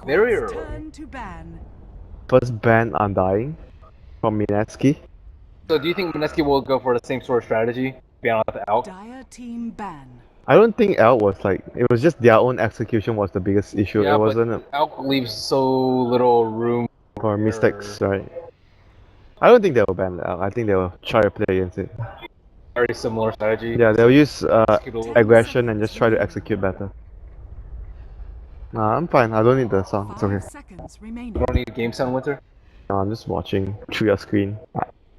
Very early. Turn to ban. First ban Undying from Mineski. So do you think Mineski will go for the same sort of strategy? Ban out the Alk? Dire team ban. I don't think L was like, it was just their own execution was the biggest issue. Yeah, it wasn't Alk leaves so little room for mistakes, right? I don't think they will ban L. I think they will try to play against it. Very similar strategy. Yeah, they'll use aggression and just try to execute better. Nah, I'm fine. I don't need the song. It's 5 okay. seconds remaining. You don't need a game sound, Winter? No, I'm just watching through your screen.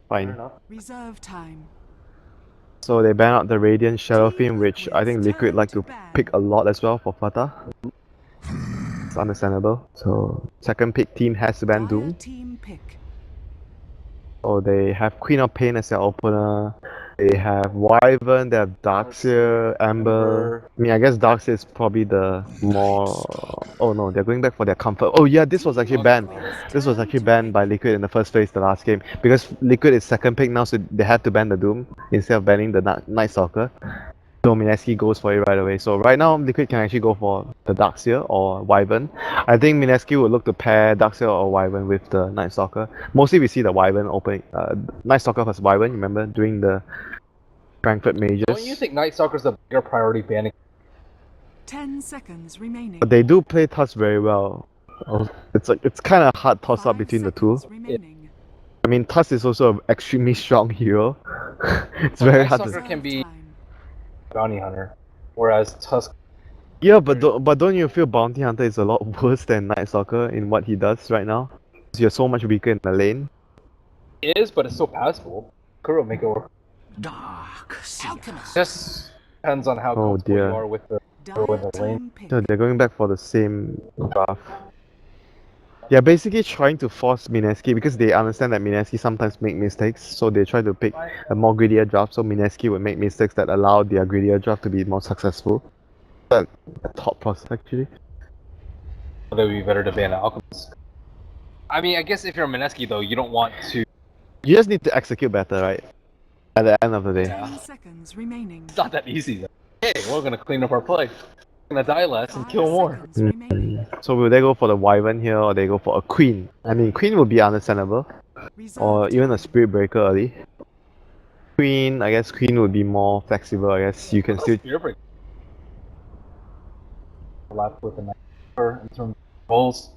Fine. Reserve time. So they ban out the Radiant Shadow Fiend, which I think Liquid like to pick a lot as well for Fata. It's understandable. So second pick team has to ban Doom. Team pick. So they have Queen of Pain as their opener. They have Wyvern, they have Darkseer, Amber. I mean, I guess Darkseer is probably the more... Oh no, they're going back for their comfort. Oh yeah, this was actually banned. This was actually banned by Liquid in the first phase, the last game. Because Liquid is second pick now, so they have to ban the Doom instead of banning the Night Stalker. So Mineski goes for it right away. So right now, Liquid can actually go for the Darkseer or Wyvern. I think Mineski will look to pair Darkseer or Wyvern with the Night Stalker. Mostly we see the Wyvern opening, Night Stalker versus Wyvern, remember, during the Frankfurt Majors. Don't you think Night Stalker's a bigger priority banning? 10 seconds remaining. But they do play Tusk very well. It's kind of hard toss up between the two. Remaining. I mean, Tusk is also an extremely strong hero. It's very hard Night Stalker to... can be Bounty Hunter, whereas Tusk... Yeah, but don't you feel Bounty Hunter is a lot worse than Night Stalker in what he does right now? Because you're so much weaker in the lane. It is, but it's still passable. Could make it work. Dark Alchemist. Just depends on how Oh, comfortable dear. you are with the lane. So they're going back for the same draft. Yeah, basically trying to force Mineski because they understand that Mineski sometimes make mistakes, so they try to pick a more greedier draft so Mineski would make mistakes that allow their greedier draft to be more successful. But a top process actually. That would be better to ban Alchemist. I mean, I guess if you're Mineski though, you don't want to... You just need to execute better, right? At the end of the day. 10 seconds remaining. It's not that easy though. Hey, we're gonna clean up our play. We're gonna die less and kill more. So will they go for the Wyvern here or they go for a Queen? I mean, Queen would be understandable. Or even a Spirit Breaker early. Queen, I guess Queen would be more flexible, I guess. You can still... Spirit Breaker. Left with the Night Stalker in terms of roles.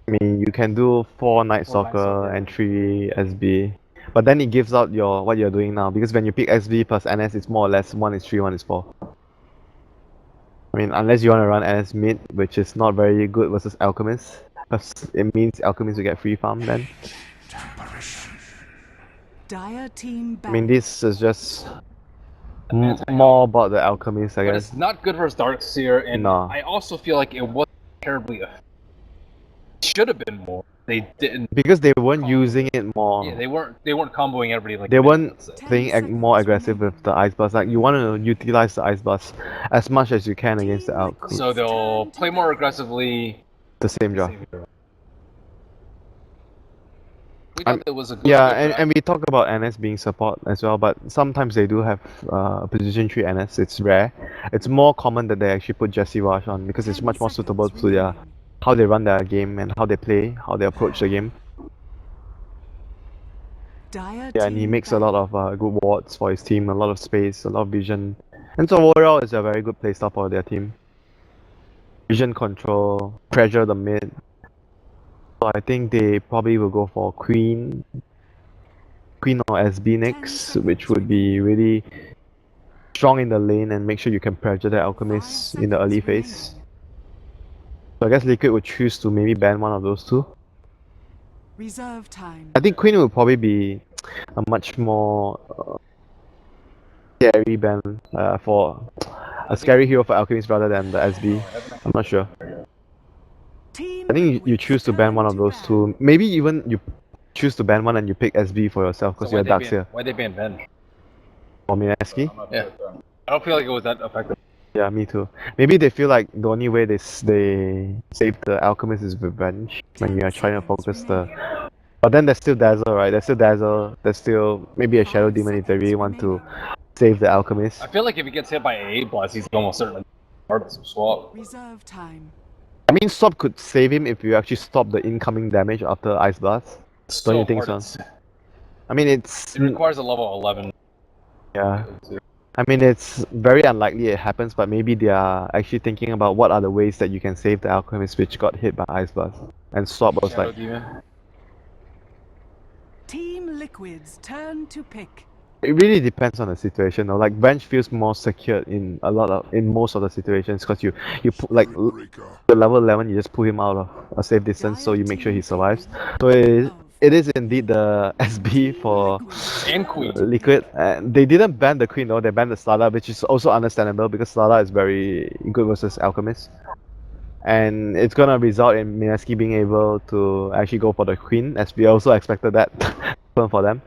I mean, you can do 4 Night Stalker and 3 SB. But then it gives out your what you're doing now, because when you pick SB plus NS, it's more or less 1 is 3, 1 is 4. I mean, unless you want to run NS mid, which is not very good versus Alchemist. Because it means Alchemist will get free farm then. Dire team Hmm. I mean, this is just more about the Alchemist, I But guess. it's not good versus Darkseer, and No. I also feel like it wasn't terribly effective. It should have been more. They didn't. Because they weren't using it more. Yeah, they weren't comboing everybody like They weren't let's say. playing more aggressive with the Ice Blast. Like, you want to utilize the Ice Blast as much as you can against the Alch. So they'll play more aggressively. The same draft. We thought it was a good Yeah, draft. and we talk about NS being support as well, but sometimes they do have position 3 NS. It's rare. It's more common that they actually put Jesse Rush on because it's much more suitable to their how they run their game and how they play, how they approach the game. Yeah, and he makes a lot of good wards for his team, a lot of space, a lot of vision. And so overall, it's a very good playstyle for their team. Vision control, pressure the mid. So I think they probably will go for Queen or SB next, which would be really strong in the lane and make sure you can pressure the Alchemist in the early phase. So I guess Liquid would choose to maybe ban one of those two. Reserve time. I think Queen will probably be a much more scary ban for a scary hero for Alchemist rather than the SB. I'm not sure. I think you choose to ban one of those two. Maybe even you choose to ban one and you pick SB for yourself because you're Darkseer. Why'd they ban Ben? Or Mineski? Yeah. I don't feel like it was that effective. Yeah, me too. Maybe they feel like the only way they save the Alchemist is revenge when you are trying to focus the... But then there's still Dazzle, right? There's still Dazzle, there's still maybe a Shadow Demon if they really want to save the Alchemist. I feel like if he gets hit by AA Blast, he's almost certainly part of some swap. Reserve time. I mean, Swap could save him if you actually stop the incoming damage after Ice Blast. Don't you think so? I mean, It requires a level 11. yeah. I mean, it's very unlikely it happens, but maybe they are actually thinking about what are the ways that you can save the Alchemist which got hit by Ice Blast. And Swap was Shadow like, Demon. Team Liquid's turn to pick. it really depends on the situation. Though. Like Bench feels more secure in most of the situations because you put like the level 11, you just pull him out of a safe distance, so you make sure he survives. So it is indeed the SB for And Queen. Liquid. And they didn't ban the Queen though, they banned the Slada, which is also understandable because Slada is very good versus Alchemist. And it's gonna result in Mineski being able to actually go for the Queen, as we also expected that for them.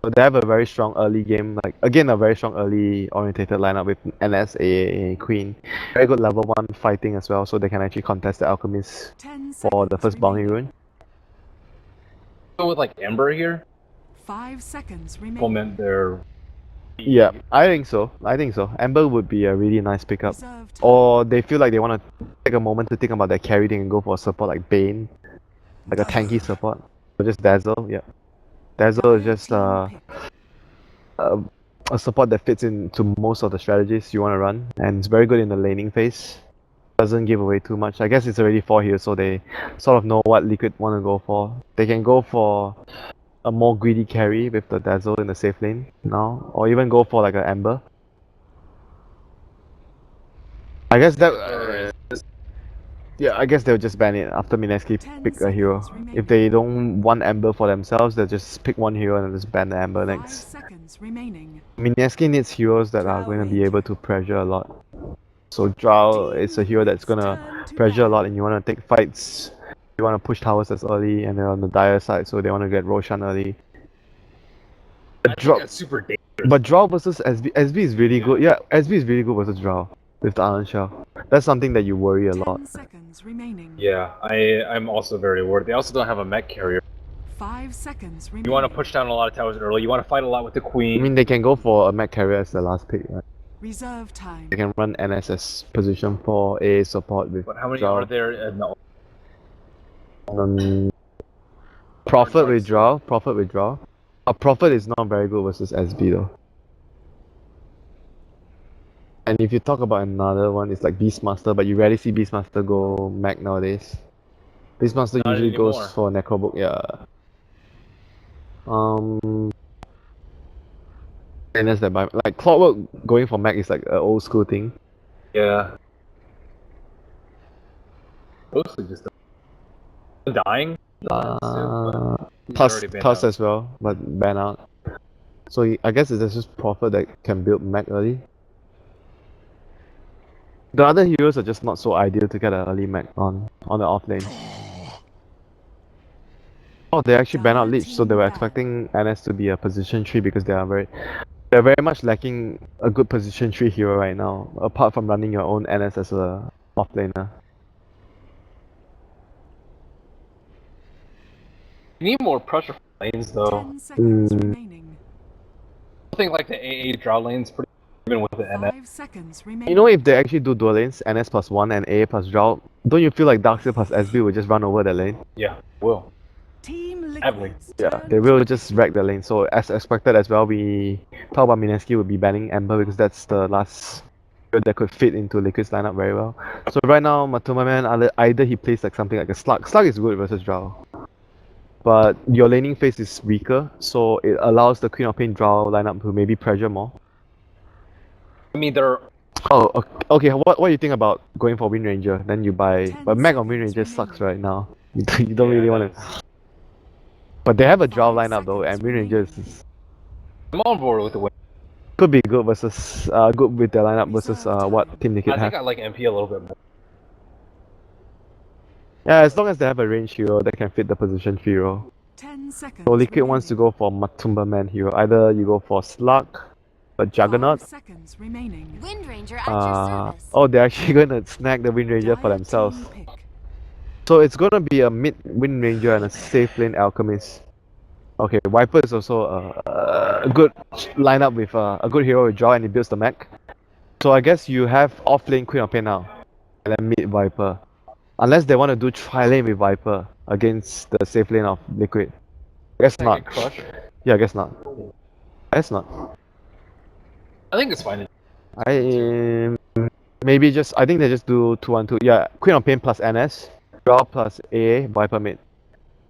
So they have a very strong early game, like again a very strong early orientated lineup with NS, AA, Queen. Very good level 1 fighting as well, so they can actually contest the Alchemist 10 for the seconds first bounty remaining. rune. Go with like Ember here. 5 seconds remaining. Implement their. Yeah, I think so. Ember would be a really nice pickup. Reserve time. Or they feel like they want to take a moment to think about their carry thing and go for a support like Bane, like a tanky support. Or just Dazzle, yeah. Dazzle is just a support that fits into most of the strategies you want to run, and it's very good in the laning phase. Doesn't give away too much. I guess it's already 4 here, so they sort of know what Liquid want to go for. They can go for a more greedy carry with the Dazzle in the safe lane now, or even go for like an Ember. I guess that. Yeah, I guess they'll just ban it after Mineski 10 pick a hero. seconds remaining. If they don't want Ember for themselves, they'll just pick one hero and just ban the Ember 5 next. seconds remaining. Mineski needs heroes that are going to be able to pressure a lot. So Drow is a hero that's gonna pressure a lot, and you want to take fights. You want to push towers as early, and they're on the dire side, so they want to get Roshan early. I think that's super dangerous. But Drow versus SB, SB is really good. Yeah, SB is really good versus Drow with the Iron Shell. That's something that you worry a lot. 10 seconds remaining. Yeah, I'm also very worried. They also don't have a mech carrier. 5 seconds remaining. You want to push down a lot of towers early. You want to fight a lot with the I Queen. mean, they can go for a mech carrier as the last pick, right? Reserve time. They can run NSS position for a support with But how many Drow. are there in the Prophet withdraw. Prophet is not very good versus SB though. And if you talk about another one, it's like Beastmaster, but you rarely see Beastmaster go mech nowadays. Beastmaster Not usually anymore. goes for Necrobook, yeah. And that's that by like Clockwork going for mech is like an old school thing. Yeah. Mostly just dying. Tusk as well, but ban out. So I guess it's just Prophet that can build mech early. The other heroes are just not so ideal to get an early mech on the off lane. Oh, they actually ban out Lich, so they were expecting NS to be a position tree because they're very much lacking a good position tree hero right now, apart from running your own NS as a off laner. You need more pressure for lanes though. 10 seconds remaining. I think like the AA draw lane's pretty even with the NS. 5 seconds remaining. You know, if they actually do dual lanes, NS plus 1 and AA plus Drow, don't you feel like Darkseid plus SB will just run over the lane? Yeah, will. Team Heavily. Liquid's Yeah, turn they will just wreck the lane. So as expected as well, we talk about Mineski will be banning Ember because that's the last hero that could fit into Liquid's lineup very well. So right now, Matuma either he plays like something like a Slug. Slug is good versus Drow. But your laning phase is weaker, so it allows the Queen of Pain Drow lineup to maybe pressure more. I mean, they're Oh, okay. What do you think about going for Wind Ranger? Then you buy, 10 but Mech on Wind seconds Ranger sucks remaining. right now. You don't really want to. But they have a Drow lineup though, and Wind Ranger I'm on board with the win. could be good versus good with their lineup versus what Team Liquid I think have. I like MP a little bit more. Yeah, as long as they have a range hero that can fit the position hero. 10 seconds So Liquid wants to remaining. go for Matumba Man hero. Either you go for Slug, a Juggernaut. 5 seconds remaining. Wind Ranger at your service. Oh, they're actually gonna snag the Wind Ranger for Dire themselves. team pick. So it's gonna be a mid Wind Ranger and a safe lane Alchemist. Okay, Viper is also a good lineup with a good hero with draw and he builds the mech. So I guess you have off lane Queen of Pain now. and then mid Viper. Unless they want to do tri-lane with Viper against the safe lane of Liquid. I guess not. Crush. Yeah, I guess not. I guess not. I think it's fine. Maybe just I think they just do 2-1-2. Yeah, Queen of Pain plus NS, draw plus AA, Viper mid.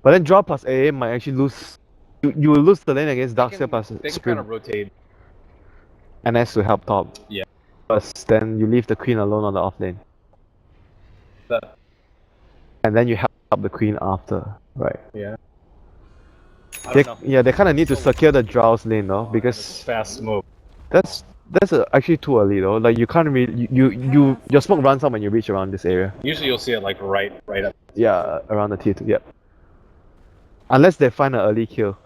But then draw plus AA might actually lose. You will lose the lane against Darkseer plus They can kind Sprint. of rotate. NS to help top. Yeah. First, then you leave the Queen alone on the off lane. That, And then you help the Queen after, right? yeah. I don't know. Yeah, they kind of need to secure the Drow's lane though, It's because fast move. that's actually too early though. Like you can't really your smoke runs out when you reach around this area. Usually you'll see it like right up. Yeah, around the tier 2. Yep. Unless they find an early kill.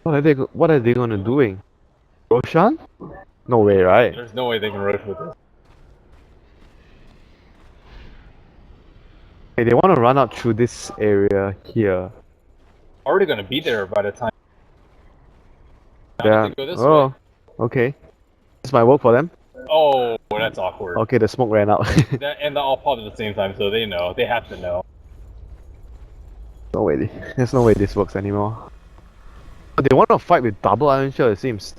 What are they gonna doing? Roshan? No way, right? There's no way they can rush with this. Hey, they want to run out through this area here. Already gonna be there by the time. Yeah. Go this Oh, way. okay. This might work for them. Oh, that's awkward. Okay, the smoke ran out. And they're all pop at the same time, so they know. They have to know. No way. There's no way this works anymore. But they want to fight with double Iron Shell, it seems.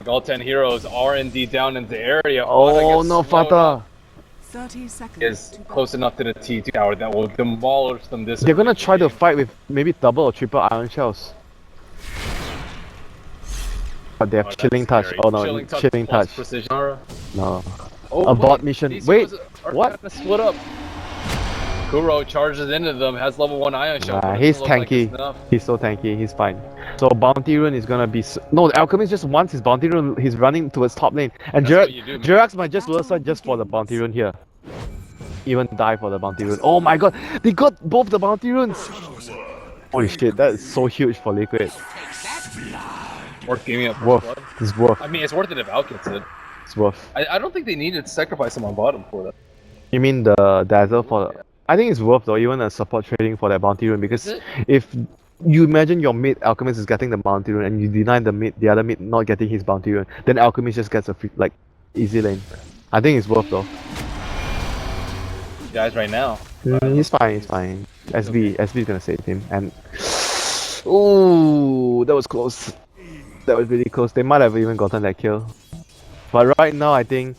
Like all 10 heroes are indeed down in the area. Oh no, Fata! 30 seconds. Is to go. close enough to the T2 tower that will demolish them this. They're gonna early try to game. fight with maybe double or triple Iron Shells. But they have Oh, that's chilling touch. scary. Oh no, chilling plus touch. Precision aura. No. Oh, Abort wait, mission. these Wait, heroes are what? gonna split up. Kuro charges into them, has level 1 Ion Shell. Nah, but he's doesn't look like it's tanky. enough. He's so tanky, he's fine. So Bounty Rune is gonna be no, the Alchemist just wants his Bounty Rune, he's running towards top lane. And That's what you do, man. Jirax might just lure side just for the Bounty Rune here. Even die for the Bounty Rune. Oh my god, they got both the Bounty Runes! Holy shit, that is so huge for Liquid. Worth giving up. Worth. Blood. It's worth. I mean, it's worth it if Al gets it. It's worth. I don't think they needed to sacrifice him on bottom for that. You mean the Dazzle for... I think it's worth though, even a support trading for that Bounty Rune, because Is it? if you imagine your mid Alchemist is getting the Bounty Rune and you deny the other mid not getting his Bounty Rune, then Alchemist just gets a free, like, easy lane. I think it's worth though. Guys, right now. He's fine, he's fine. SB is gonna save him, and... Ooh, that was close. That was really close. They might have even gotten that kill. But right now, I think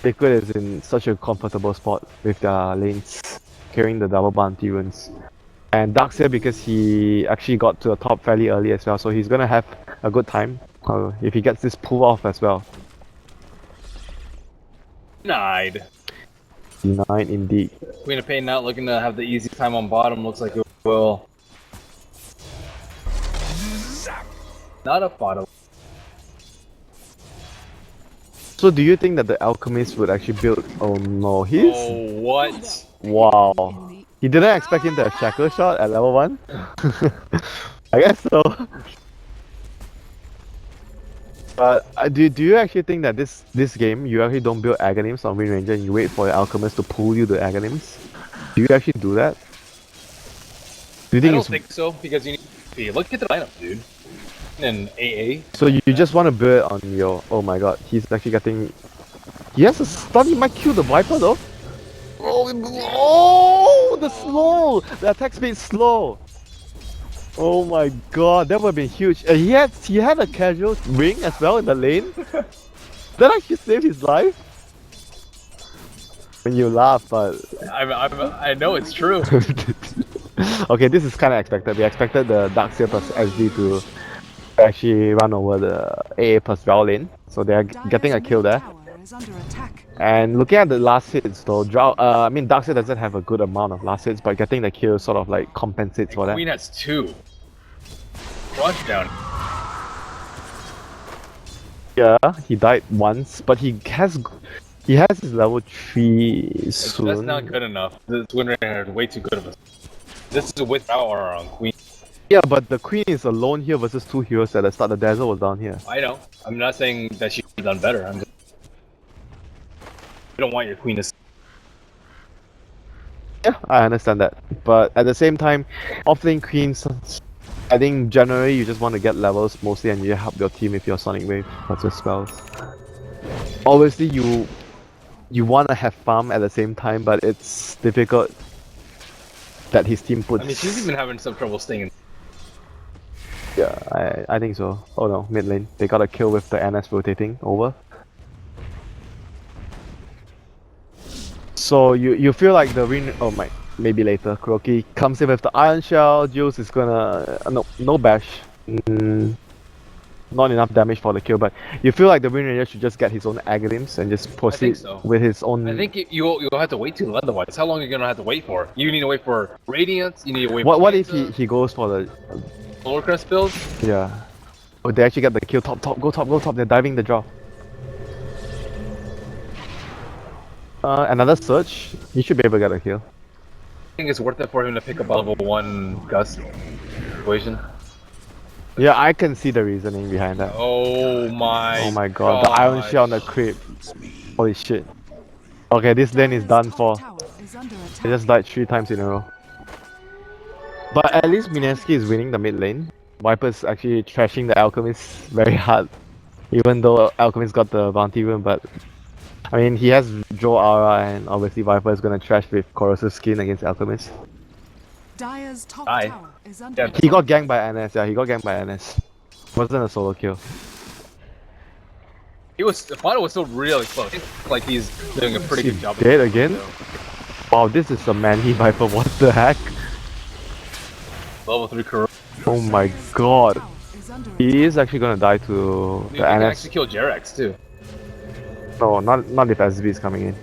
Liquid is in such a comfortable spot with their lanes carrying the double Bounty Runes. And Darkseer, because he actually got to the top fairly early as well, so he's gonna have a good time if he gets this pull off as well. Denied. Denied indeed. Queen of Pain not looking to have the easy time on bottom. Looks like it will. Not a bottom. So do you think that the Alchemist would actually build... Oh no, he's... Oh, what? Wow. You didn't expect him to have Shackle Shot at level 1? I guess so. But do you actually think that this game, you actually don't build Aghanims on Wind Ranger and you wait for your Alchemist to pull you the Aghanims? Do you actually do that? Do you I think don't it's... think so, because you need to look at the lineup, dude. And AA. So you just want to build it on your... Oh my god, he's actually getting... He has a stun, he might kill the Viper though. Oh, the slow! The attack speed is slow. Oh my god, that would have been huge. He had a casual ring as well in the lane. That actually saved his life. When you laugh, but... I know it's true. Okay, this is kind of expected. We expected the Darkseer plus SD to actually run over the AA plus Drow lane. So they are getting a kill there. Tower is under attack. And looking at the last hits though, Darkseer doesn't have a good amount of last hits, but getting the kill sort of like compensates for that. Queen has 2. Rush down. Yeah, he died once, but he has his level 3 soon. That's not good enough. This Wind Ranger is way too good of a... This is without aura on Queen. Yeah, but the Queen is alone here versus 2 heroes at the start. The Dazzle was down here. I know. I'm not saying that she could have done better. I'm just... You don't want your Queen to... Yeah, I understand that. But at the same time, offlane Queens, I think generally you just want to get levels mostly and you help your team with your Sonic Wave versus spells. obviously you want to have farm at the same time, but it's difficult that his team puts. I mean, she's even having some trouble staying in. Yeah, I think so. Oh no, mid lane. They got a kill with the NS rotating over. So you feel like the win. Oh my, maybe later. Kuroki comes in with the Iron Shell. Jules is gonna no bash. Not enough damage for the kill, but you feel like the Wind Ranger should just get his own Aghanim's and just proceed so. with his own. I think you'll have to wait too long otherwise. How long are you gonna have to wait for? You need to wait for Radiance. You need to wait. What if he goes for the Lower Crest build? Yeah. Oh, they actually get the kill. Top, go top. They're diving the draw. Another search. He should be able to get a kill. I think it's worth it for him to pick up a level 1 Gust equation. Yeah, I can see the reasoning behind that. Oh my god, the Iron Shell on the creep. Holy shit. Okay, this lane is done for. They just died 3 times in a row. But at least Mineski is winning the mid lane. Viper's actually trashing the Alchemist very hard. Even though Alchemist got the bounty rune, but I mean he has Joe Aura and obviously Viper is gonna trash with Corrosive Skin against Alchemist. Dire's top tower is under attack. He got ganked by NS, yeah, he got ganked by NS. Wasn't a solo kill. The final was still really close. Like he's doing a pretty good job. Dead again? Wow, this is a manly Viper, what the heck? Level 3 Kuro. Oh my god. He is actually gonna die to He the can NS. actually kill Jerax too. No, not if SB is coming in.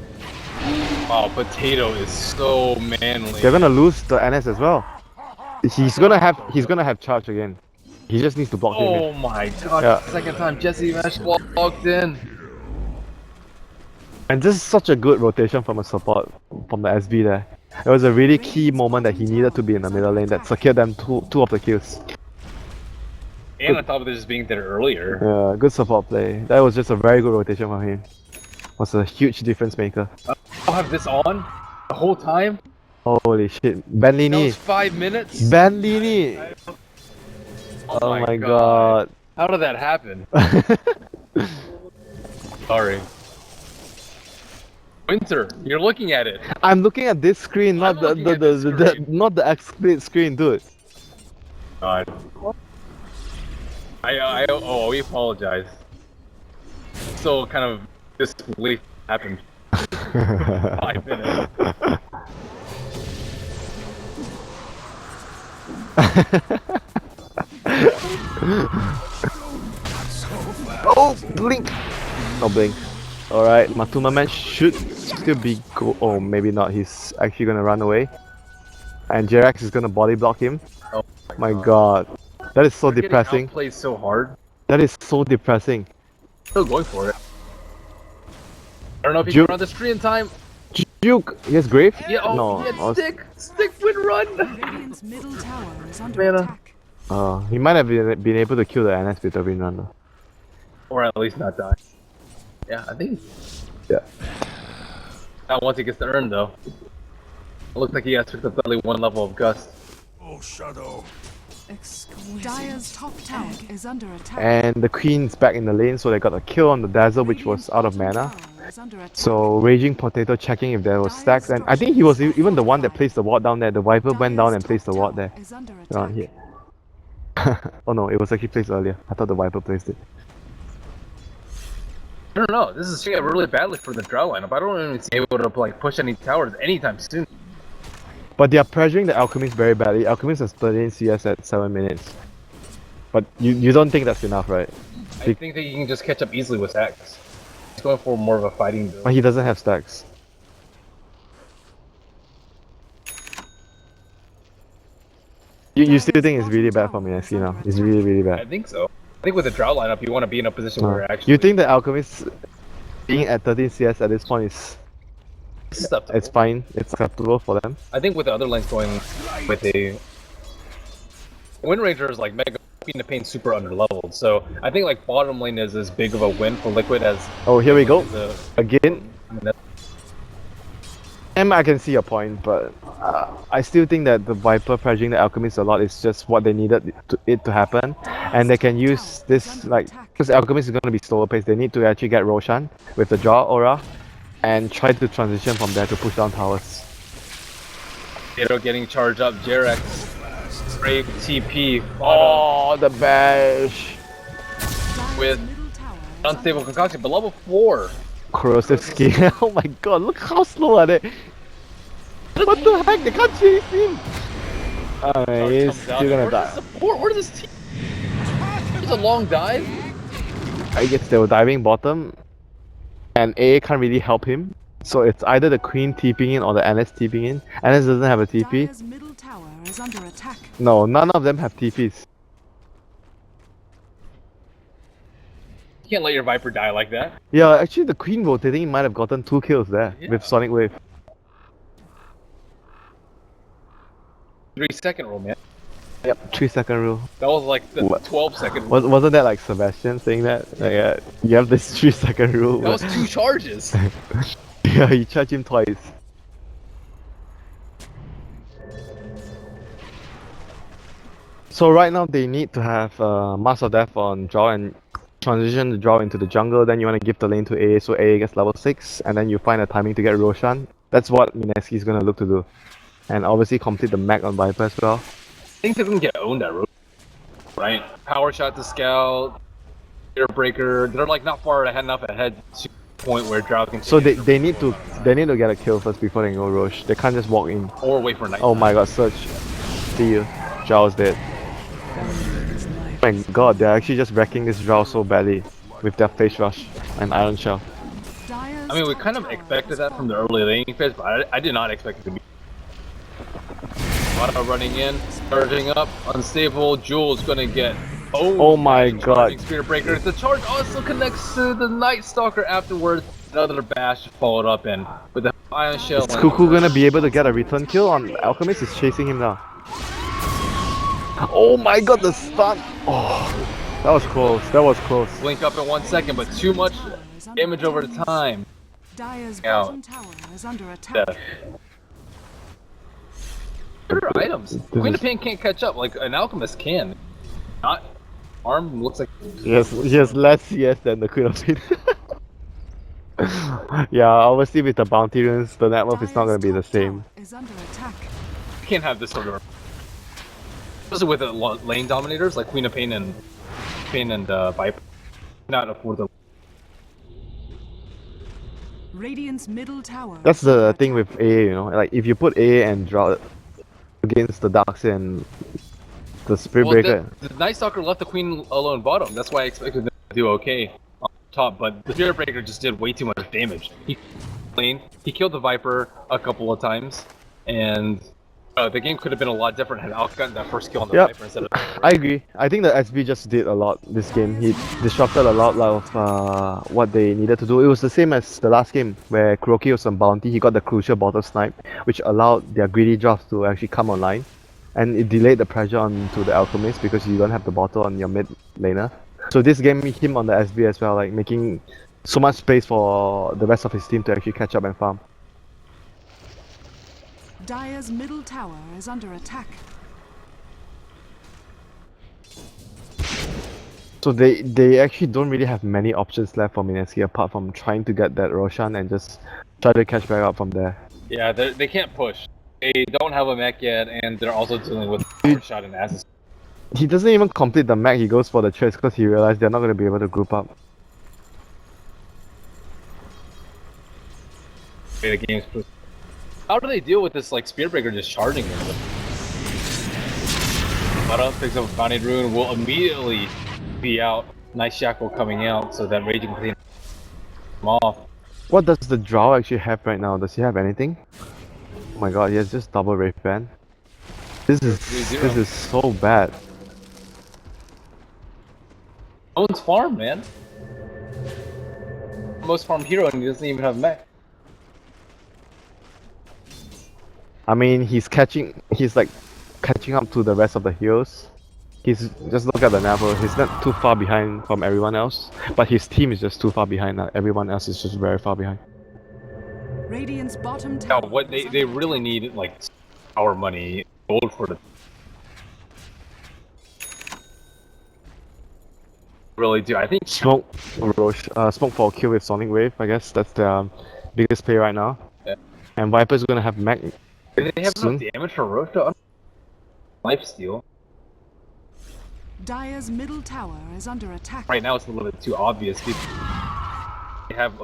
Wow, Potato is so manly. They're gonna lose the NS as well. He's gonna have charge again. He just needs to block him. Oh my god, Yeah. second time Jesse Mesh logged in. And this is such a good rotation from a support from the SB there. It was a really key moment that he needed to be in the middle lane that secured them two of the kills. And on top of this just being there earlier. Yeah, good support play. That was just a very good rotation from him. Was a huge difference maker. I'll have this on the whole time. Holy shit. Ben That Lini. was 5 minutes. Ben Lini. Oh my god. How did that happen? Sorry. Winter, you're looking at it. I'm looking at this screen, not I'm looking at this screen. not the split screen, dude. God. We apologize. So kind of disbelief happened. 5 minutes. Oh, blink! No blink. Alright, Matuma man should still be go. Oh, maybe not. He's actually gonna run away. And Jerax is gonna body block him. Oh my god. That is so We're depressing. Plays so hard. That is so depressing. Still going for it. I don't know if you can run this tree in time. Juke! He has Grave? Yeah, oh, no. he had stick would run. Radiant's middle tower is under attack. He might have been able to kill the NS with the Wind Runner. Or at least not die. Yeah, I think. Yeah. Not once he gets to earn though. It looks like he has picked up only 1 level of Gust. Oh, Shadow. Dire's top tower is under attack. And the Queen's back in the lane, so they got a kill on the Dazzle, which was out of mana. So Raging Potato checking if there was stacks, and I think he was even the one that placed the ward down there. The Viper went down and placed the ward there. Around here. Oh no, it was actually placed earlier. I thought the Viper placed it. I don't know. This is shaping up really badly for the draw lineup. I don't even see able to like push any towers anytime soon. But they are pressuring the Alchemist very badly. Alchemist has 13 CS at 7 minutes. But you don't think that's enough, right? I think that you can just catch up easily with stacks. He's going for more of a fighting build. But he doesn't have stacks. You still think it's really bad for Mineski now? It's really I bad. think so. I think with the drought lineup, you want to be in a position where actually. You think the Alchemist being at 13 CS at this point is it's fine, it's acceptable for them? I think with the other lanes going with a Wind Ranger is like mega in the pain super underleveled, so I think like bottom lane is as big of a win for Liquid as. Oh, here we go as again. I can see your point, but I still think that the Viper pressuring the Alchemist a lot is just what they needed it to happen, and they can use this like because Alchemist is going to be slower paced. They need to actually get Roshan with the draw aura, and try to transition from there to push down towers. Gato getting charged up. Jarex. Brave TP. Oh, the bash! With unstable concoction, but level 4. Corrosive skin. Oh my god, look how slow are they! What the heck? They can't chase him! He's still gonna die. Where's this team? It's a long dive. I guess they were diving bottom, and A can't really help him. So it's either the Queen TPing in or the NS TPing in. NS doesn't have a TP. Dire's middle tower is under attack. No, none of them have TPs. You can't let your Viper die like that. Yeah, actually the Queen rotating might have gotten 2 kills there with Sonic Wave. 3-second rule, man. Yep, 3-second rule. That was like the What? 12-second rule. Wasn't that like Sebastian saying that? Like, you have this 3-second rule. That was 2 charges. Yeah, you charge him twice. So right now they need to have Mask of Death on draw and transition the draw into the jungle. Then you want to give the lane to A, so A gets level 6, and then you find a timing to get Roshan. That's what Mineski is gonna look to do, and obviously complete the mech on Viper as well. I think they're gonna get owned at road, right? Power shot to scout, Spear breaker. They're like not far ahead enough ahead to the point where Drow can. So they need to get a kill first before they can go Rosh. They can't just walk in. Or wait for night. Oh my god, Search. See you. Zhao's dead. Oh my god, they're actually just wrecking this Zhao so badly with their face rush and Iron Shell. Dire's I mean, we top kind of tower expected is that from the early laning phase, but I did not expect it to be. Vada running in, charging up, unstable. Jules gonna get. Oh my god. Spear breaker. The charge also connects to the Night Stalker afterwards. Another bash followed up, and with the Iron Shell. Is Cuckoo gonna be able to get a return kill on Alchemist? Is chasing him now. Oh my god, the stun! Oh, that was close. That was close. Blink up in 1 second, but too much damage over the time. Dire's Out. bottom tower is under attack. Death. What are items? Queen of Pain can't catch up like an Alchemist can. Not arm looks like. He has less CS than the Queen of Pain. Yeah, obviously with the bounty runes, the net worth is not gonna be the Dire's top same. tower is under attack. You can't have this sort of. Especially with the lane dominators like Queen of Pain and Viper. Not afford the. Radiant's middle tower. That's is under the attack. thing with A, you know, like if you put A and draw against the Darkseid and the Spirit Breaker. The Night Stalker left the Queen alone bottom. That's why I expected them to do okay on top, but the Spirit Breaker just did way too much damage. He killed the Viper a couple of times, and the game could have been a lot different had Alk gotten that first kill on the Yep. Viper instead of. I agree. I think the SB just did a lot this game. He disrupted a lot of what they needed to do. It was the same as the last game where Kuroki was on bounty. He got the crucial bottle snipe, which allowed their greedy drafts to actually come online, and it delayed the pressure onto the Alchemist because you don't have the bottle on your mid laner. So this game him on the SB as well, like making so much space for the rest of his team to actually catch up and farm. Dire's middle tower is under attack. So they actually don't really have many options left for Mineski apart from trying to get that Roshan and just try to catch back up from there. Yeah, they can't push. They don't have a mech yet, and they're also dealing with power shot and asses. He doesn't even complete the mech, he goes for the chase because he realized they're not going to be able to group up. The game's. How do they deal with this like Spear Breaker just charging them? Vada picks up a Bounty Rune, will immediately be out. Nice Shackle coming out, so that Rage can clean him off. What does the Drow actually have right now? Does he have anything? Oh my god, he has just double Wraith Band. This is so bad. Owns farm, man. Most farm hero, and he doesn't even have mech. I mean, he's like catching up to the rest of the heroes. He's just look at the level. He's not too far behind from everyone else, but his team is just too far behind. Everyone else is just very far behind. Radiant's bottom Now, tower. what is they under really need like our money, gold for the. Really do. I think Smoke, Roche, smoke for a kill with Sonic Wave. I guess that's the biggest play right now. Yeah. And Viper's gonna have Mac do they have soon. enough damage for Roche to lifesteal. Dire's middle tower is under attack. Right now it's a little bit too obvious. They have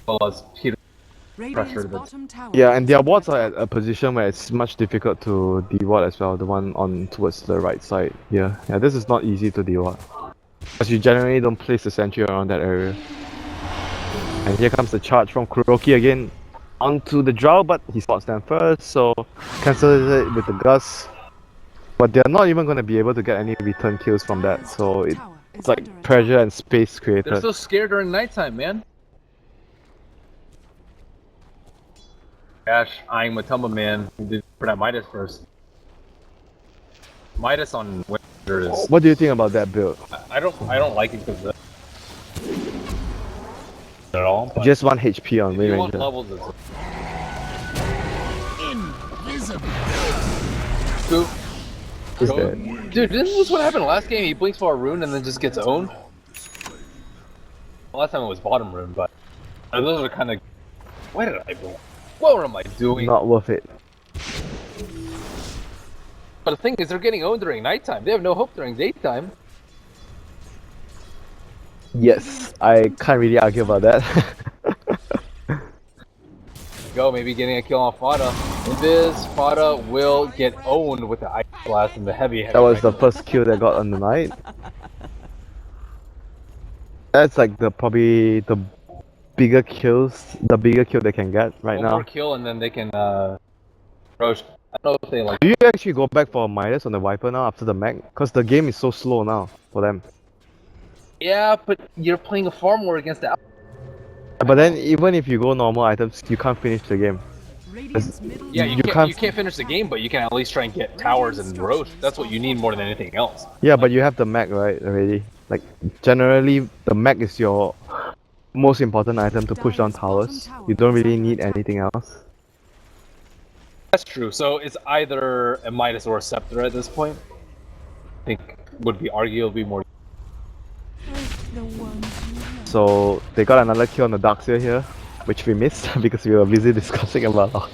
well as Peter Radiant's pressure that's- bottom tower. Yeah, and is their under wards are attack. at a position where it's much difficult to deward as well. The one on towards the right side here. Yeah, this is not easy to deward. Because you generally don't place the sentry around that area. And here comes the charge from Kuroki again onto the Drow, but he spots them first, so cancels it with the Gus. But they're not even going to be able to get any return kills from that, so Dire's it's tower is like under attack. pressure and space They're created. so scared during nighttime, man. Ash eyeing Matumba man who did for that Midas first. Midas on Winter is What do you think about that build? I don't like it because at all. But Just 1 HP on if you want Windranger. levels, it's Invisible. Scoop. Is Go- that? Dude, this is what happened last game. He blinks for a rune and then just gets owned. Last time it was bottom rune, but those are kind of. Why did I blink? What am I doing? Not worth it. But the thing is, they're getting owned during nighttime. They have no hope during daytime. Yes, I can't really argue about that. Go, maybe getting a kill on Fada. In this, Fada will get owned with the Ice Blast and the heavy. That was the first kill they got on the night. That's like probably the bigger kills, the bigger kill they can get right One now. more kill and then they can roast. I don't know if they like. Do you actually go back for a Midas on the Viper now after the Mac? Because the game is so slow now for them. Yeah, but you're playing a farm war against the. But then even if you go normal items, you can't finish the game. Radiant's middle Yeah, tower you You can't, can't- you can't finish the game, but you can at least try and get towers and roast. That's what you need more than anything else. Yeah, but you have the Mac right already. Like generally, the Mac is your most important item to push down towers. You don't really need anything else. That's true. So it's either a Midas or a Scepter at this point. I think would be arguably more. the ones you love. So they got another kill on the Darkseer here, which we missed because we were busy discussing about.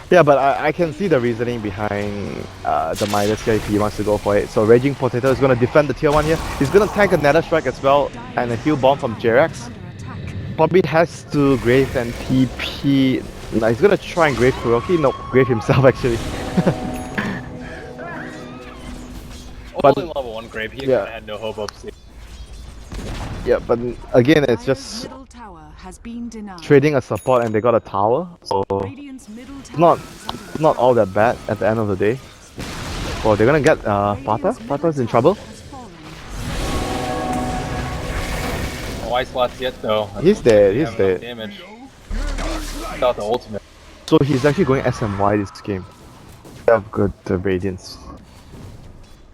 Yeah, but I can see the reasoning behind the Midas here if he wants to go for it. So Raging Potato is going to defend the tier 1 here. He's going to tank a Nether Strike as well and a heal bomb from Jerax. Under attack. Probably has to Grave and TP. No, he's going to try and Grave Kuroki. No, Grave himself actually. But- Only level 1 grave. He Yeah. had no hope of saving. Yeah, but again, it's Dire's just middle tower has been denied. trading a support and they got a tower. So Radiant's middle tower not is under not all that bad at the end of the day. Oh, they're gonna get Pata. Radiant's middle Pata's in tower trouble. has fallen. No Ice Blast yet though. He's dead, They he's have enough dead. Damage. Without the ultimate. So he's actually going SMY this game. They have good Radiance.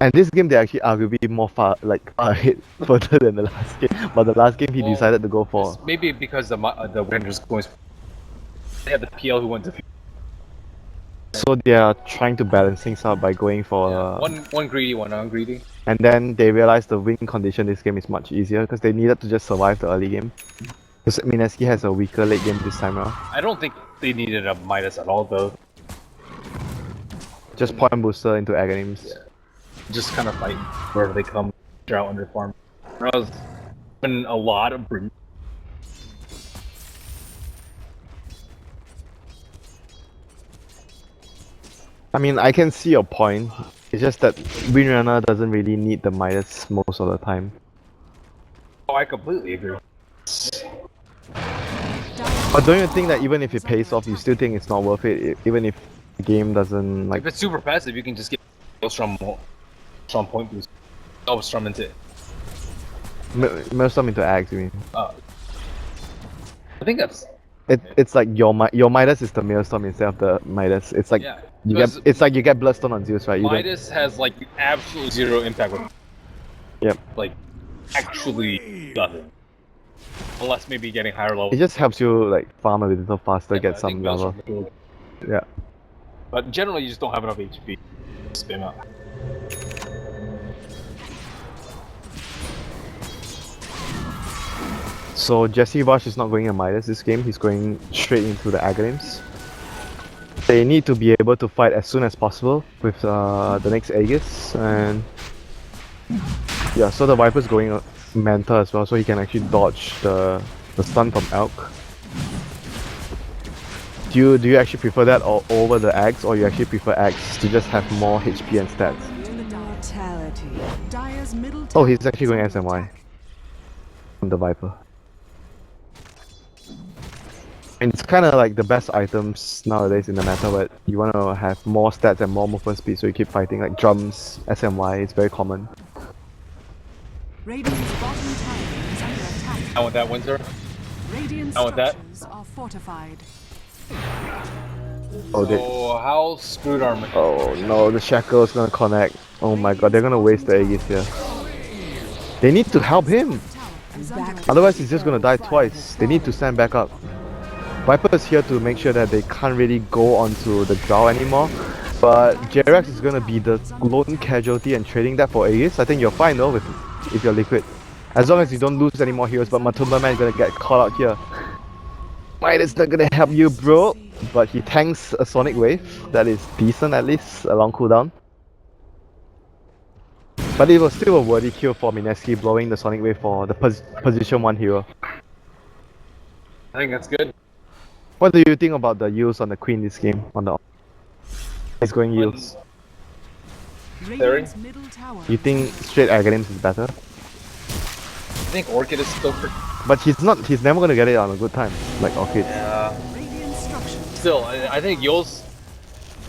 And this game they actually arguably more far ahead further than the last game. But the last game he Well, decided to go for. Maybe because the Rangers going. They had the PL who went to. So they are trying to balance things out by going for One greedy, one ungreedy. and then they realized the win condition this game is much easier because they needed to just survive the early game. Because Mineski has a weaker late game this time around. I don't think they needed a Midas at all though. Just point booster into Aghanims. Just kind of fight wherever they come. Drought under farm. There's been a lot of breed. I mean, I can see your point. It's just that Windrunner doesn't really need the Midas most of the time. Oh, I completely agree. But don't you think that even if it pays off, you still think it's not worth it? Even if the game doesn't like. If it's super passive, you can just get strong point boost. Oh, strum into it. Maelstrom into Axe, you mean? I think that's It's like your Midas is the Maelstrom instead of the Midas. It's like yeah. you get. Because It's like you get Bloodstone on Zeus, right? You don't- Midas has like absolutely zero impact with. Yep. Like actually nothing. Unless maybe getting higher level. It just helps you like farm a little faster, Yeah, get I some think level. Maelstrom- Yeah. But generally, you just don't have enough HP. Spam out. So Jesse Bosch is not going in Midas this game, he's going straight into the Aghanim's. They need to be able to fight as soon as possible with the next Aegis, and yeah, so the Viper's going Manta as well, so he can actually dodge the stun from Elk. Do you actually prefer that over the Axe, or you actually prefer Axe to just have more HP and stats? Oh, he's actually going SMY on the Viper. And it's kind of like the best items nowadays in the meta, but you want to have more stats and more movement speed, so you keep fighting like drums, SMY, it's very common. Radiant's bottom tower is under attack. I want that, Windsor. Radiant I want that. structures are fortified. Oh, So how screwed are we? oh no, the Shackle is gonna connect. Oh my god, they're gonna waste the Aegis here. They need to help him! Tower is under attack. Otherwise he's just gonna die twice. They need to stand back up. Viper is here to make sure that they can't really go onto the Drow anymore. But Jerax is gonna be the lone casualty and trading that for Aegis. I think you're fine though if you're Liquid. As long as you don't lose any more heroes, but Matumba Man is gonna get caught out here. Midas not gonna help you, bro. But he tanks a Sonic Wave. That is decent at least, a long cooldown. But it was still a worthy kill for Mineski, blowing the Sonic Wave for the position 1 hero. I think that's good. What do you think about the use on the Queen this game? On the He's going use. Radiant's middle tower You think straight Aghanims is better? I think Orchid is still pretty. But he's never gonna get it on a good time, like Orchid. Yeah. Radiant structures. Still, I think Yule's.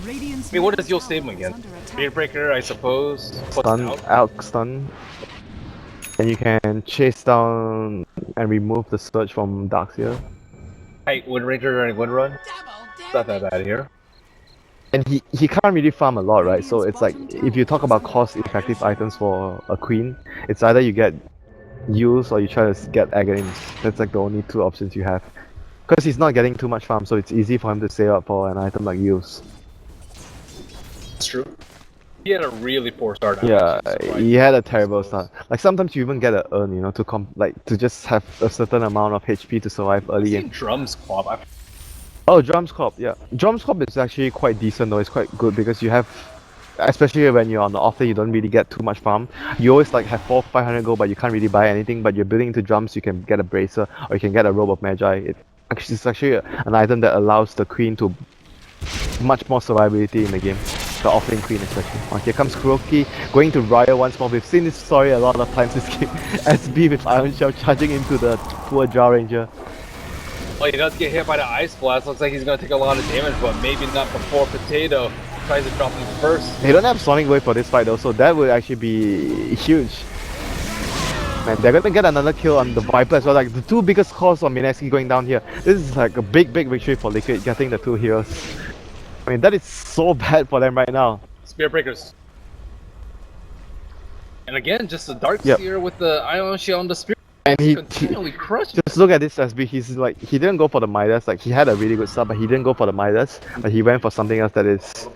Radiant's I mean, what middle does Yule tower save him is against? under attack. Spear Breaker, I suppose. What's Stun, out? Elk stun. And you can chase down and remove the Surge from Darkseer. Hey, Wind Ranger and Wind Run. It's not that bad here. And he can't really farm a lot, right? So it's like, if you talk about cost-effective items for a Queen, it's either you get Use or you try to get Aghanims. That's like the only 2 options you have. Because he's not getting too much farm, so it's easy for him to save up for an item like Use. It's true. He had a really poor start. Yeah, he had a terrible start. Like sometimes you even get an urn, you know, to just have a certain amount of HP to survive early game. Drums Quab. Oh, Drums Corp, yeah. Drums Corp is actually quite decent though, it's quite good because you have, especially when you're on the off day, you don't really get too much farm. You always like have 400-500 gold, but you can't really buy anything, but you're building into drums, you can get a Bracer, or you can get a Robe of Magi. It's actually an item that allows the Queen to much more survivability in the game. The offlane Queen especially. Oh, here comes Kuroki, going to Raya once more. We've seen this story a lot of times this game. SB with Iron Shell charging into the poor Drow Ranger. Well, he does get hit by the Ice Blast. Looks like he's going to take a lot of damage, but maybe not before Potato tries to drop him first. They don't have Sonic Wave for this fight though, so that would actually be huge. Man, they're gonna get another kill on the Viper as well. Like the 2 biggest calls on Mineski going down here. This is like a big victory for Liquid, getting the 2 heroes. I mean, that is so bad for them right now. Spear Breakers. And again, just a Darkseer with the Ion Shield on the Spear. And he Continually crushed. just look at this SB. He's like, he didn't go for the Midas. Like he had a really good start, but he didn't go for the Midas. But he went for something else that is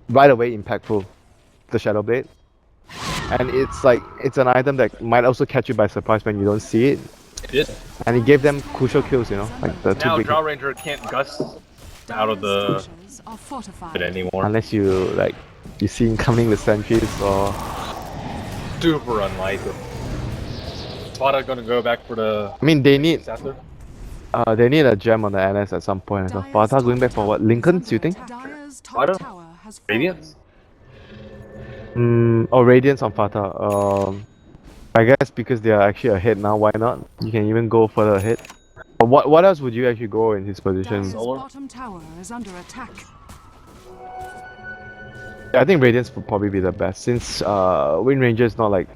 right away impactful. The Shadow Blade. And it's like, it's an item that might also catch you by surprise when you don't see it. It did. And he gave them crucial kills, you know, like the 2 Now big. Drow Ranger can't gust out of the Structures are fortified. bit anymore. Unless you see him coming with sentries or. Super unlikely. Spada gonna go back for the I mean, they need Assassin. a gem on the NS at some point. So Fata going back for what? Lincolns, you think? Dire's top Fata? tower has fallen. Radiance? Or Radiance on Fata. I guess because they are actually ahead now, why not? You can even go further ahead. But what else would you actually go in his position? Dire's Solar? bottom tower is under attack. I think Radiance would probably be the best since Wind Ranger is not like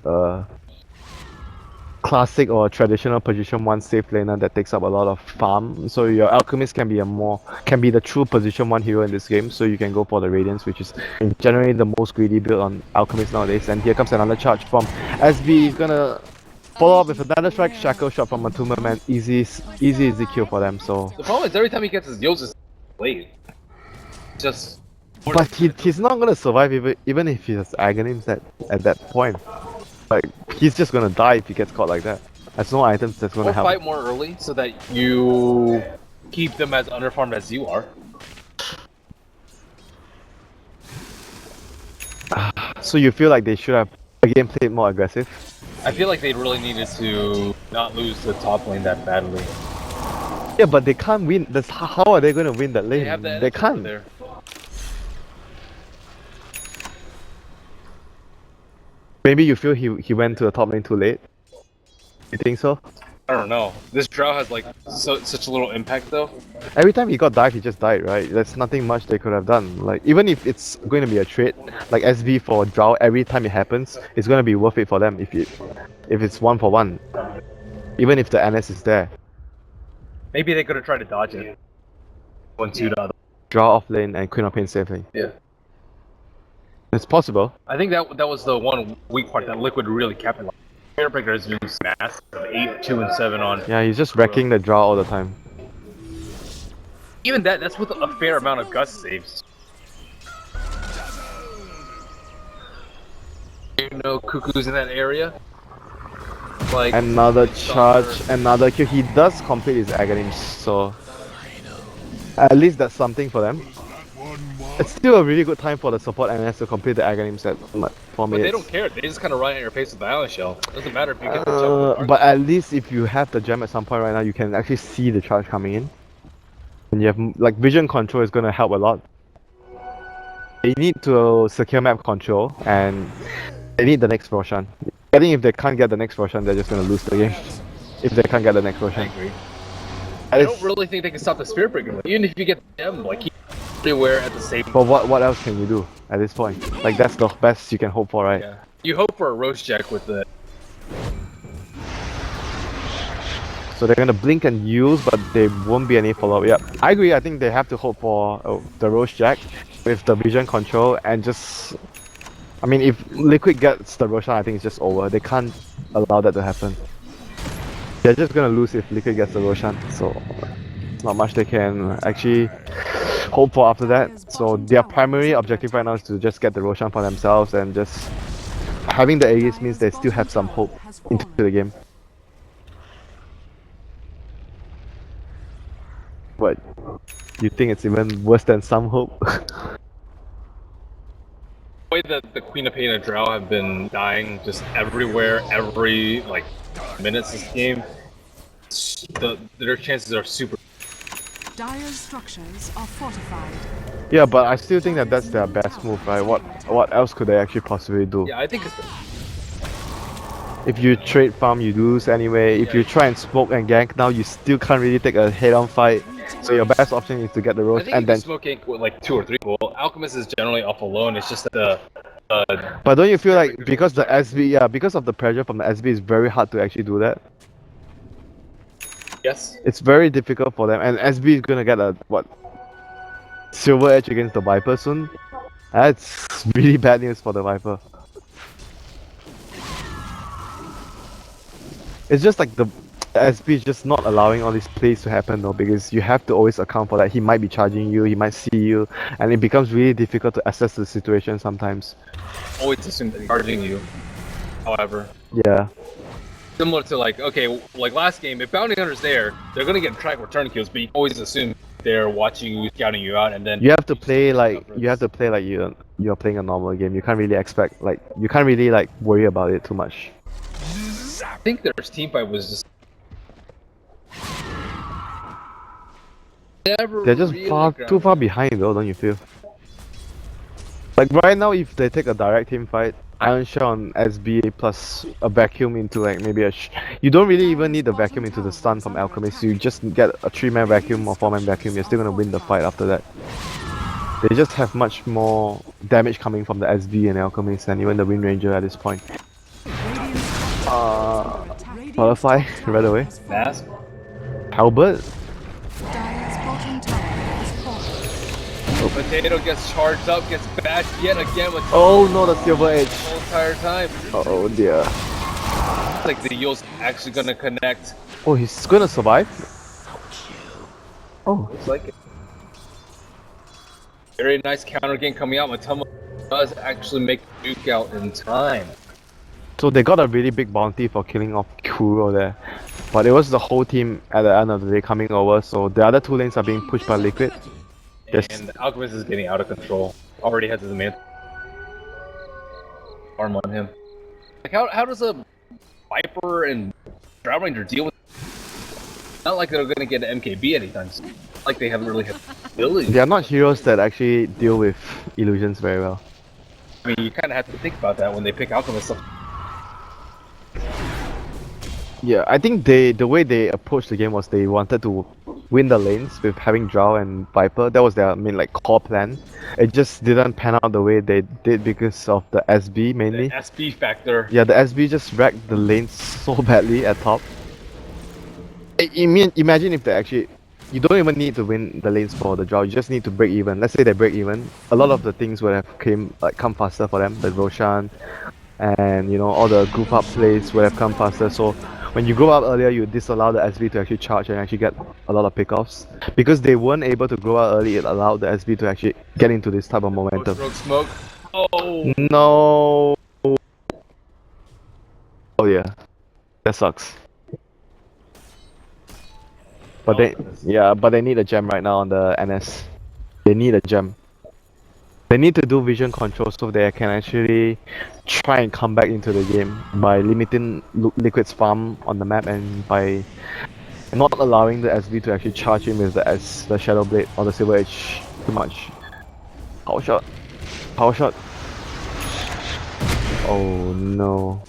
classic or traditional position 1 safe laner that takes up a lot of farm. So your Alchemist can be the true position 1 hero in this game. So you can go for the Radiance, which is generally the most greedy build on Alchemist nowadays. And here comes another charge from SB. He's gonna follow up with another strike, shackle shot from a two-man, easy kill for them. So, The problem is every time he gets his Yos is late. Just. but he's not gonna survive even if he has agonies at that point. Like he's just gonna die if he gets caught like that. There's no items that's gonna Or help. fight more early so that you keep them as underfarmed as you are. So you feel like they should have again played more aggressive? I feel like they really needed to not lose the top lane that badly. Yeah, but they can't win. How are they gonna win that lane? They have that They energy can't. over there. Maybe you feel he went to the top lane too late? You think so? I don't know. This Drow has like such a little impact though. Every time he got dive, he just died, right? There's nothing much they could have done. Like, even if it's going to be a trade, like SV for Drow, every time it happens, it's going to be worth it for them if it's 1-for-1. Even if the NS is there. Maybe they could have tried to dodge it. 1-2 to other. Draw off lane and Queen of Pain safely. Yeah. It's possible. I think that was the one weak part that Liquid really capitalized. Airbreaker has been massive, 8, 2, and 7 on. Yeah, he's just wrecking the draw all the time. Even that's with a fair amount of gust saves. You know, Cuckoo's in that area. Like Another charge, another kill. He does complete his agonies, so at least that's something for them. It's still a really good time for the support NS to complete the agonies at 4 minutes. But they don't care. They just kind of run at your face with the island shell. Doesn't matter if you get the jump. But at least if you have the gem at some point right now, you can actually see the charge coming in. And you have like vision control is gonna help a lot. They need to secure map control and they need the next Roshan. I think if they can't get the next Roshan, they're just gonna lose the game. If they can't get the next I Roshan. agree. I don't really think they can stop the Spirit Breaker. Even if you get the gem, like he's everywhere at the same. But what else can you do at this point? Like that's the best you can hope for, right? Yeah. You hope for a Roach Jack with the. So they're gonna blink and use, but there won't be any follow-up. Yeah, I agree. I think they have to hope for the Roach Jack with the vision control and just. I mean, if Liquid gets the Roshan, I think it's just over. They can't allow that to happen. They're just gonna lose if Liquid gets the Roshan, so not much they can actually hope for after that. So their primary objective right now is to just get the Roshan for themselves, and just having the Aegis means they still have some hope into the game. What? You think it's even worse than some hope? The way that the Queen of Pain and Drow have been dying just everywhere, every like minutes this game, their chances are super. Dire's structures are fortified. Yeah, but I still think that that's their best move, right? What else could they actually possibly do? Yeah, I think it's. If you trade farm, you lose anyway. If you try and smoke and gank now, you still can't really take a head-on fight. So your best option is to get the I roach think and you then. can smoke ink with like 2 or 3 people. Alchemist is generally off alone. It's just that the. But don't you feel like because the SB, yeah, because of the pressure from the SB, it's very hard to actually do that. Yes. It's very difficult for them, and SB is gonna get a what? Silver Edge against the Viper soon. That's really bad news for the Viper. It's just like the SB is just not allowing all these plays to happen though, because you have to always account for that. He might be charging you, he might see you, and it becomes really difficult to assess the situation sometimes. Always assume that he's charging you. However. Yeah. Similar to like, okay, like last game, if Bounty Hunter's there, they're gonna get track return kills, but you always assume they're watching you, scouting you out, and then You have to play like you're playing a normal game. You can't really expect you can't really worry about it too much. I think their teamfight was just. They're just really too far behind though, don't you feel? Like right now, if they take a direct team fight, Iron Shell on SB plus a vacuum into like maybe you don't really even need the vacuum into the stun from Alchemist. You just get a 3-man vacuum or 4-man vacuum. You're still gonna win the fight after that. They just have much more damage coming from the SB and Alchemist and even the Wind Ranger at this point. Butterfly right away. Mask. Halbert. Dire's bottom tower is falling. Potato gets charged up, gets bashed yet again with Oh no, the Silver Edge. the whole entire time. Oh dear. Looks like the Yule's actually gonna connect. Oh, he's gonna survive? Oh, Looks like it. Very nice counter game coming out. Matoma does actually make the nuke out in time. so they got a really big bounty for killing off Kuro there. But it was the whole team at the end of the day coming over, so the other two lanes are being pushed by Liquid. Yes. And Alchemist is getting out of control. Already has his man arm on him. Like how does a Viper and Drow Ranger deal with? Not like they're gonna get an MKB anytime soon. Like they haven't really had ability. They are not heroes that actually deal with illusions very well. I mean, you kind of have to think about that when they pick Alchemist. Yeah, I think the way they approached the game was they wanted to win the lanes with having Drow and Viper. That was their main core plan. It just didn't pan out the way they did because of the SB mainly. The SB factor. Yeah, the SB just wrecked the lanes so badly at top. Imagine if they actually... You don't even need to win the lanes for the Drow, you just need to break even. Let's say they break even. A lot of the things would have come faster for them. The Roshan and all the group up plays would have come faster. So when you go up earlier, you disallow the SB to actually charge and actually get a lot of pickoffs. Because they weren't able to go out early, it allowed the SB to actually get into this type of momentum. Smoke. Oh no! Oh yeah, that sucks. But they need a gem right now on the NS. They need a gem. They need to do vision control so they can actually try and come back into the game by limiting Liquid's farm on the map and by not allowing the SB to actually charge him with the Shadow Blade or the Silver Edge too much. Power shot. Power shot. Oh no.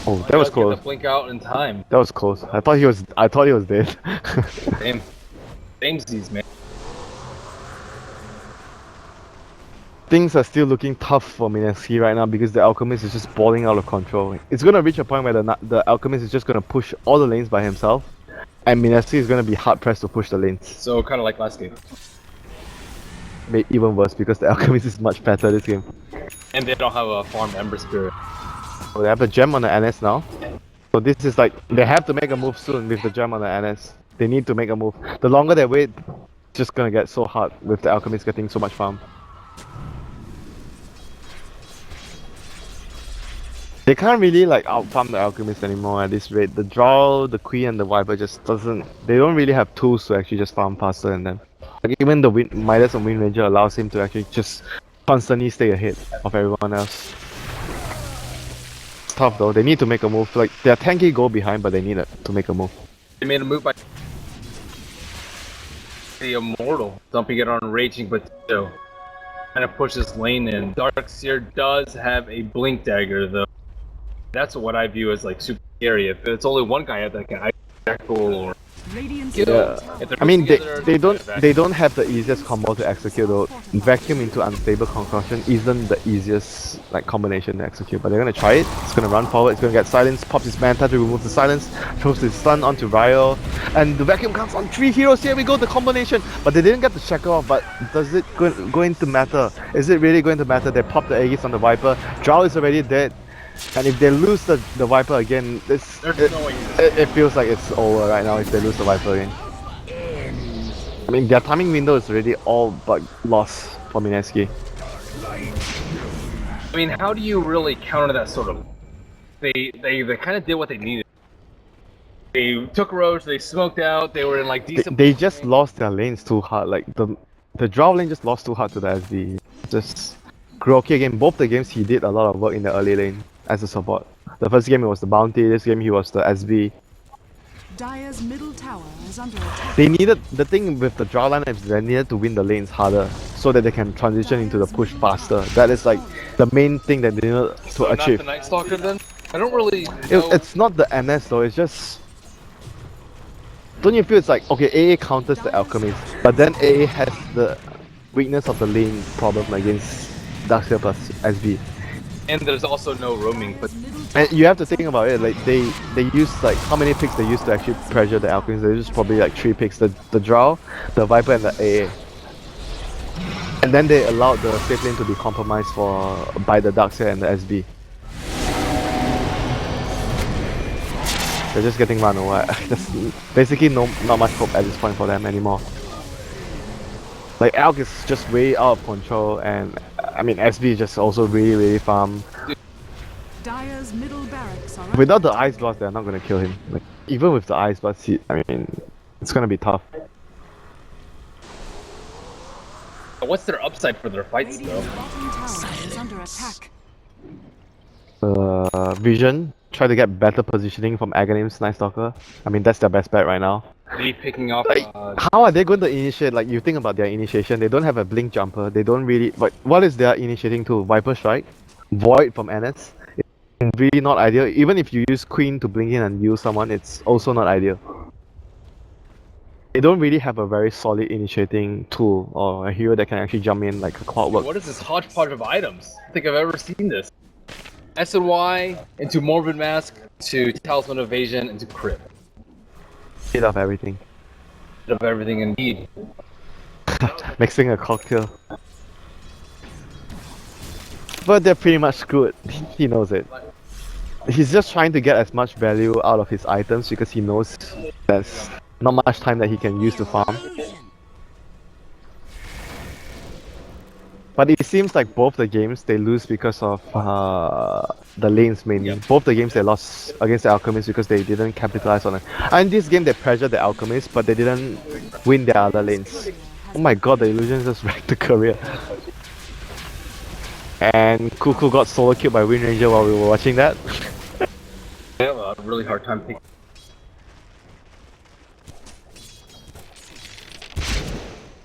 Oh, that was close. Blink out in time. That was close. I thought he was dead. Same. Samesies, man. Things are still looking tough for Mineski right now because the Alchemist is just balling out of control. It's gonna reach a point where the Alchemist is just gonna push all the lanes by himself, and Mineski is gonna be hard pressed to push the lanes. So kind of like last game. Maybe even worse because the Alchemist is much better this game. And they don't have a farm Ember Spirit. So they have the gem on the NS now. So this is like they have to make a move soon with the gem on the NS. They need to make a move. The longer they wait, it's just gonna get so hard with the Alchemist getting so much farm. They can't really out-farm the Alchemist anymore at this rate. The Drow, the Queen and the Viper just doesn't... They don't really have tools to actually just farm faster than them. Like even the Midas and Wind Ranger allows him to actually just constantly stay ahead of everyone else. It's tough though, they need to make a move. Like they're 10k goal behind but they need to make a move. They made a move by the Immortal, dumping it on Raging, but still kind of pushes lane in. Darkseer does have a Blink Dagger though. That's what I view as super scary. If it's only one guy that can tackle or yeah. I mean they don't have the easiest combo to execute though. Vacuum into Unstable Concussion isn't the easiest combination to execute, but they're gonna try it. It's gonna run forward, it's gonna get silence, pops his Manta to remove the silence, throws his stun onto Ryo, and the vacuum comes on 3 heroes. Here we go, the combination, but they didn't get the check off. But does it going to matter? Is it really going to matter? They pop the Aegis on the Viper, Drow is already dead. And if they lose the Viper again, it feels like it's over right now if they lose the Viper again. I mean, their timing window is already all but lost for Mineski. I mean, how do you really counter that sort of... They kind of did what they needed. They took Roach, they smoked out, they were in decent... They just lost their lanes too hard. Like the Drow lane just lost too hard to the SB. Just... Kuroki again, both the games he did a lot of work in the early lane as a support. The first game it was the Bounty, this game he was the SB. Dire's middle tower is under attack. They needed, the thing with the Drow line is they needed to win the lanes harder so that they can transition into the push faster. That is the main thing that they needed to achieve. Not the Night Stalker then? I don't really know. It's not the NS though, it's just... Don't you feel it's okay, AA counters the Alchemist, but then AA has the weakness of the lane problem against Darkseer plus SB. And there's also no roaming, but... And you have to think about it, they use how many picks they use to actually pressure the Alchemist. They use probably 3 picks, the Drow, the Viper and the AA. And then they allowed the safe lane to be compromised by the Darkseer and the SB. They're just getting run over. Just basically not much hope at this point for them anymore. Like Alk is just way out of control, and I mean SB is just also really farm. Dire's middle barracks are Without the under ice attack. blast, they're not gonna kill him. Like even with the ice blast, I mean, it's gonna be tough. What's their upside for their fights Radiant's though? bottom tower is under attack. Vision, try to get better positioning from Aghanim's Night Stalker. I mean, that's their best bet right now. Maybe picking off. Like, how are they going to initiate? Like, you think about their initiation, they don't have a blink jumper. They don't really. But what is their initiating tool? Viper Strike, Void from NS. It's really not ideal. Even if you use Queen to blink in and use someone, it's also not ideal. They don't really have a very solid initiating tool or a hero that can actually jump in like a clockwork. What is this hodgepodge of items? I don't think I've ever seen this. SNY into Morbid Mask to Talisman Evasion into Crypt. Bit of everything. Bit of everything indeed. Mixing a cocktail. But they're pretty much screwed. He knows it. He's just trying to get as much value out of his items because he knows there's not much time that he can use to farm. But it seems like both the games they lose because of the lanes mainly. Yep. Both the games they lost against the Alchemists because they didn't capitalize on it. And this game they pressured the Alchemists but they didn't win their other lanes. Oh my god, the illusion just wrecked the career. And Kuku got solo killed by Wind Ranger while we were watching that. I have a really hard time picking.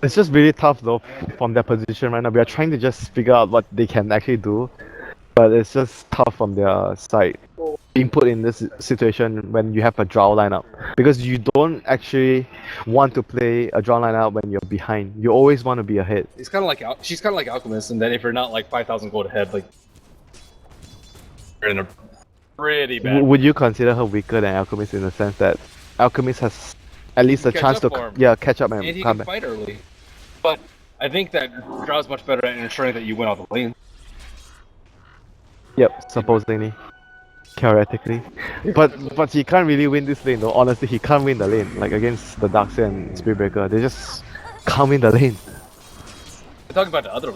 It's just really tough though from their position right now. We are trying to just figure out what they can actually do, but it's just tough from their side. Being put in this situation when you have a draw lineup, because you don't actually want to play a draw lineup when you're behind. You always want to be ahead. It's kind of like she's kind of like Alchemist, and then if you're not like 5,000 gold ahead, like you're in a pretty bad. Would you consider her weaker than Alchemist in the sense that Alchemist has at least a Catch chance up to for him. catch up and And he come can back? fight early. But I think that Draw is much better at ensuring that you win all the lanes. Yep, supposedly. Theoretically. But he can't really win this lane though. Honestly, he can't win the lane. Like against the Darkseid and Spiritbreaker. They just can't win the lane. We're talking about the other.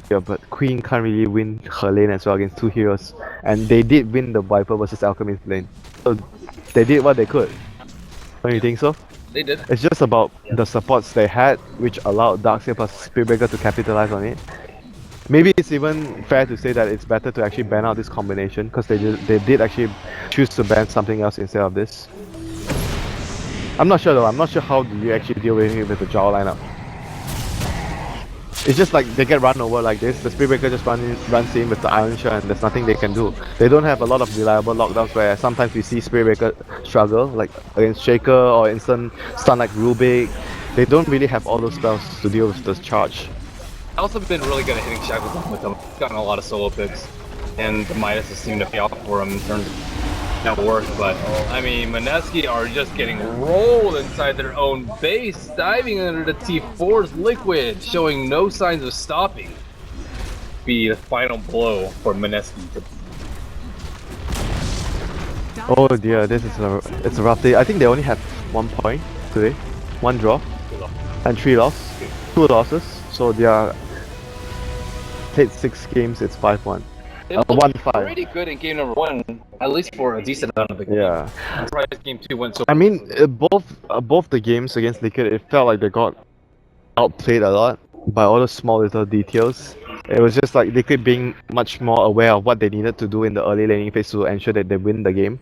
Yeah, but Queen can't really win her lane as well against two heroes. And they did win the Viper versus Alchemist lane. So they did what they could. Don't you think so? They did. It's just about the supports they had, which allowed Darkseid plus Spiritbreaker to capitalize on it. Maybe it's even fair to say that it's better to actually ban out this combination because they did actually choose to ban something else instead of this. I'm not sure though. I'm not sure how do you actually deal with it with the Jaw lineup. It's just like they get run over like this. The Spiritbreaker just runs in with the Iron Shard and there's nothing they can do. They don't have a lot of reliable lockdowns where sometimes we see Spiritbreaker struggle, like against Shaker or instant stun like Rubik. They don't really have all those spells to deal with the charge. I've also been really good at hitting Shackles with them. He's gotten a lot of solo picks, and the Midas has seemed to pay off for him in terms of net worth. But I mean, Mineski are just getting rolled inside their own base, diving under the T4's liquid, showing no signs of stopping. Be the final blow for Mineski. Oh dear, it's a rough day. I think they only have 1 point today, 1 draw, and 3 losses, 2 losses. So they are played 6 games. It's 5-1. They looked 1-5. pretty good in game number 1, at least for a decent amount of the game. Yeah. I'm surprised game 2 went so. I mean, both the games against Liquid, it felt like they got outplayed a lot by all the small little details. It was just like Liquid being much more aware of what they needed to do in the early laning phase to ensure that they win the game.